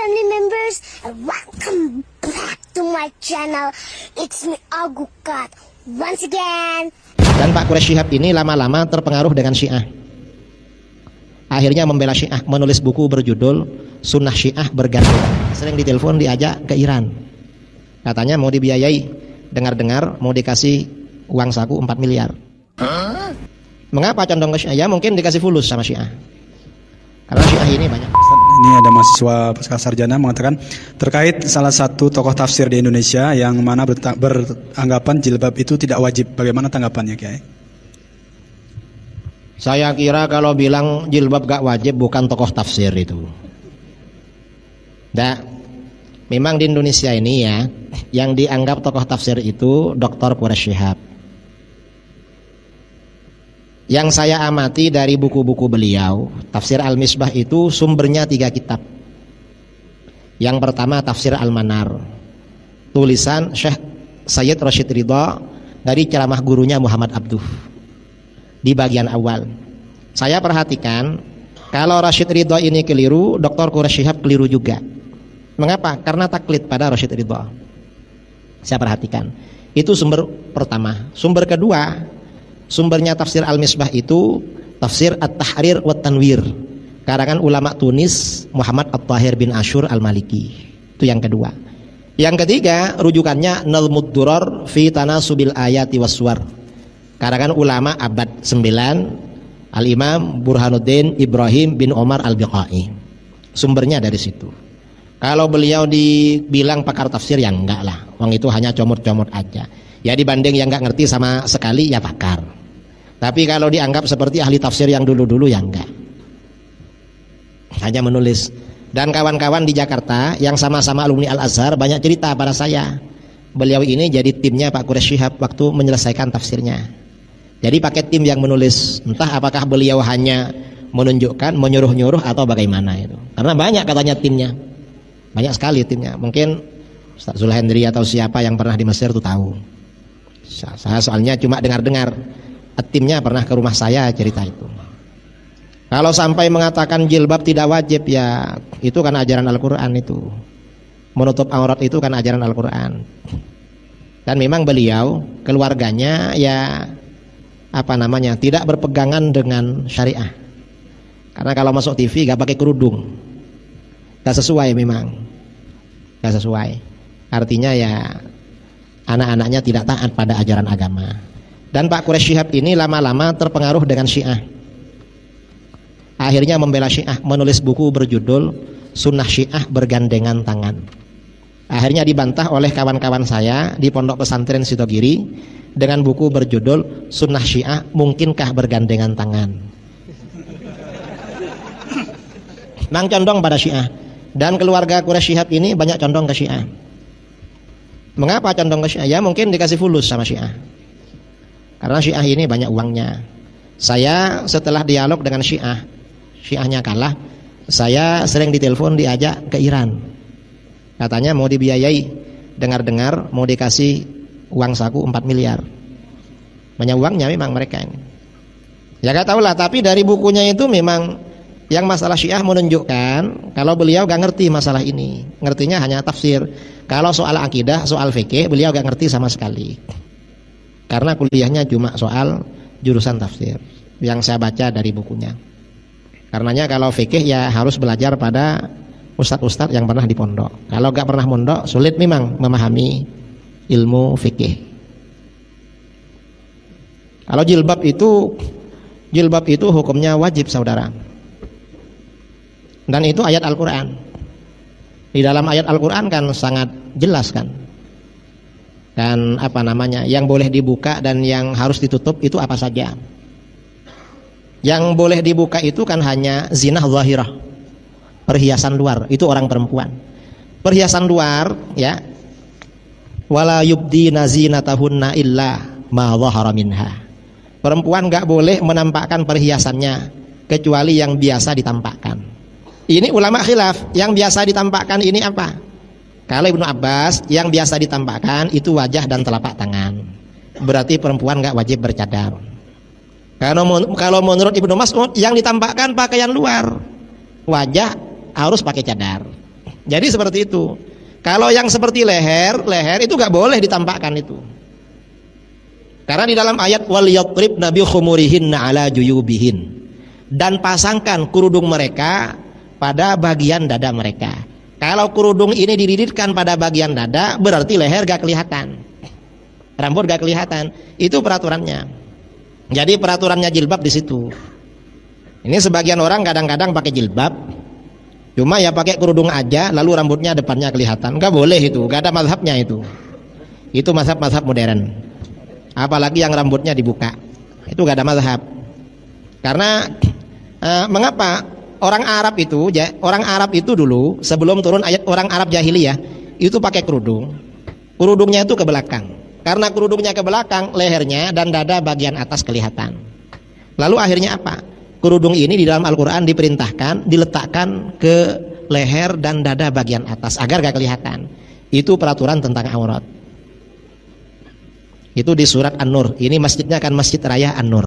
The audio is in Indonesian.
family members, and welcome back to my channel. It's me, Agukat, once again. Dan Pak Quraisy Shihab ini lama-lama terpengaruh dengan Syiah. Akhirnya membela Syiah, menulis buku berjudul Sunnah Syiah Bergandengan. Sering ditelepon, diajak ke Iran. Katanya mau dibiayai, dengar-dengar mau dikasih uang saku 4 miliar. Mengapa condong ke Syiah? Ya mungkin dikasih fulus sama Syiah. Karena Syiah ini banyak. Ini ada mahasiswa pasca sarjana mengatakan terkait salah satu tokoh tafsir di Indonesia yang mana beranggapan jilbab itu tidak wajib. Bagaimana tanggapannya, Kiai? Saya kira kalau bilang jilbab gak wajib bukan tokoh tafsir itu. Nah, memang di Indonesia ini ya, yang dianggap tokoh tafsir itu Dr. Quraisy Shihab. Yang saya amati dari buku-buku beliau, Tafsir Al-Misbah itu sumbernya 3 kitab. Yang pertama Tafsir Al-Manar, tulisan Syekh Sayyid Rashid Ridha dari ceramah gurunya Muhammad Abduh. Di bagian awal saya perhatikan, kalau Rashid Ridha ini keliru, Dr. Quraisy Shihab keliru juga. Mengapa? Karena taklid pada Rashid Ridha. Saya perhatikan, itu sumber pertama. Sumber kedua, sumbernya Tafsir Al-Misbah itu Tafsir At-Tahrir wa Tanwir, karangan ulama Tunis Muhammad At-Tahir bin Ashur Al-Maliki. Itu yang kedua. Yang ketiga, rujukannya Nalmud Durar fi Tanasubil Ayati Waswar, karangan ulama abad 9 Al-Imam Burhanuddin Ibrahim bin Omar Al-Biqai. Sumbernya dari situ. Kalau beliau dibilang pakar tafsir, ya enggak lah, wong itu hanya comot-comot aja. Ya dibanding yang nggak ngerti sama sekali, ya pakar. Tapi kalau dianggap seperti ahli tafsir yang dulu-dulu, ya enggak. Hanya menulis. Dan kawan-kawan di Jakarta yang sama-sama alumni Al-Azhar banyak cerita pada saya. Beliau ini jadi timnya Pak Quraisy Shihab waktu menyelesaikan tafsirnya. Jadi pakai tim yang menulis. Entah apakah beliau hanya menunjukkan, menyuruh-nyuruh atau bagaimana itu. Karena banyak katanya timnya. Banyak sekali timnya. Mungkin Ustaz Zulhendri atau siapa yang pernah di Mesir itu tahu. Saya soalnya cuma dengar-dengar, timnya pernah ke rumah saya cerita itu. Kalau sampai mengatakan jilbab tidak wajib, ya itu kan ajaran Al-Quran itu. Menutup aurat itu kan ajaran Al-Quran. Dan memang beliau, keluarganya ya tidak berpegangan dengan syariah. Karena kalau masuk TV gak pakai kerudung, gak sesuai memang, gak sesuai. Artinya ya anak-anaknya tidak taat pada ajaran agama. Dan Pak Quraisy Shihab ini lama-lama terpengaruh dengan Syiah. Akhirnya membela Syiah, menulis buku berjudul Sunnah Syiah Bergandengan Tangan. Akhirnya dibantah oleh kawan-kawan saya di Pondok Pesantren Sitogiri dengan buku berjudul Sunnah Syiah Mungkinkah Bergandengan Tangan. Memang condong pada Syiah. Dan keluarga Quraisy Shihab ini banyak condong ke Syiah. Mengapa condong ke Syiah? Ya mungkin dikasih fulus sama Syiah. Karena Syiah ini banyak uangnya. Saya setelah dialog dengan Syiahnya kalah, saya sering ditelepon, diajak ke Iran. Katanya mau dibiayai, dengar-dengar mau dikasih uang saku 4 miliar. Banyak uangnya memang mereka ini. Ya gak tahulah, tapi dari bukunya itu memang yang masalah Syiah menunjukkan kalau beliau gak ngerti masalah ini. Ngertinya hanya tafsir. Kalau soal akidah, soal fikih, beliau gak ngerti sama sekali. Karena kuliahnya cuma soal jurusan tafsir yang saya baca dari bukunya. Karenanya kalau fikih ya harus belajar pada ustadz-ustadz yang pernah di pondok. Kalau gak pernah mondok, sulit memang memahami ilmu fikih. Kalau jilbab itu hukumnya wajib, saudara. Dan itu ayat Al-Quran. Di dalam ayat Al-Quran kan sangat jelas kan. Dan yang boleh dibuka dan yang harus ditutup itu apa saja. Yang boleh dibuka itu kan hanya zinah zahirah, perhiasan luar, itu orang perempuan. Perhiasan luar ya, wala yubdina zinatahunna illa ma dhahara minha. Perempuan enggak boleh menampakkan perhiasannya kecuali yang biasa ditampakkan. Ini ulama khilaf, yang biasa ditampakkan ini apa? Kalau Ibnu Abbas, yang biasa ditampakkan itu wajah dan telapak tangan. Berarti perempuan enggak wajib bercadar. Kalau menurut Ibnu Mas'ud, yang ditampakkan pakaian luar, wajah harus pakai cadar. Jadi seperti itu. Kalau yang seperti leher itu nggak boleh ditampakkan itu. Karena di dalam ayat wal yatribna bi khumurihinna ala juyubihin, dan pasangkan kerudung mereka pada bagian dada mereka. Kalau kerudung ini dididitkan pada bagian dada, berarti leher gak kelihatan, rambut gak kelihatan. Itu peraturannya. Jadi peraturannya jilbab di situ. Ini sebagian orang kadang-kadang pakai jilbab, cuma ya pakai kerudung aja, lalu rambutnya depannya kelihatan. Gak boleh itu, gak ada mazhabnya itu. Itu mazhab-mazhab modern. Apalagi yang rambutnya dibuka, itu gak ada mazhab. Karena mengapa orang Arab itu dulu sebelum turun ayat orang Arab jahiliyah itu pakai kerudung. Kerudungnya itu ke belakang. Karena kerudungnya ke belakang, lehernya dan dada bagian atas kelihatan. Lalu akhirnya apa? Kerudung ini di dalam Al-Quran diperintahkan diletakkan ke leher dan dada bagian atas agar gak kelihatan. Itu peraturan tentang aurat. Itu di surat An-Nur. Ini masjidnya kan Masjid Raya An-Nur.